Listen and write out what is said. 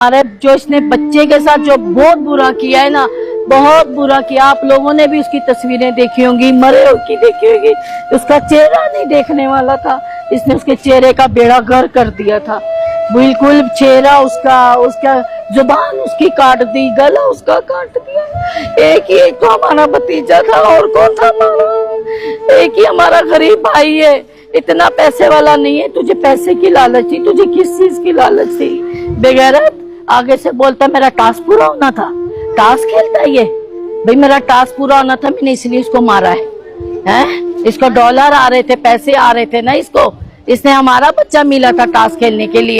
अरे जो इसने बच्चे के साथ जो बहुत बुरा किया है ना, बहुत बुरा किया। आप लोगों ने भी उसकी तस्वीरें देखी होंगी, मरे की देखी होगी। उसका चेहरा नहीं देखने वाला था, इसने उसके चेहरे का बेड़ा गर्क कर दिया था। बिल्कुल चेहरा उसका जुबान उसकी काट दी, गला उसका काट दिया। एक तो हमारा भतीजा था, और कौन था हमारा? एक ही हमारा गरीब भाई है, इतना पैसे वाला नहीं है। तुझे पैसे की लालच थी, तुझे किस चीज की लालच थी? बेगैरत आगे से बोलता मेरा टास्क पूरा होना था। टास्क खेलता है ये भाई, मेरा टास्क पूरा होना था, मैंने इसलिए इसको मारा है। इसको डॉलर आ रहे थे, पैसे आ रहे थे ना इसको, इसने हमारा बच्चा मिला था टास्क खेलने के लिए।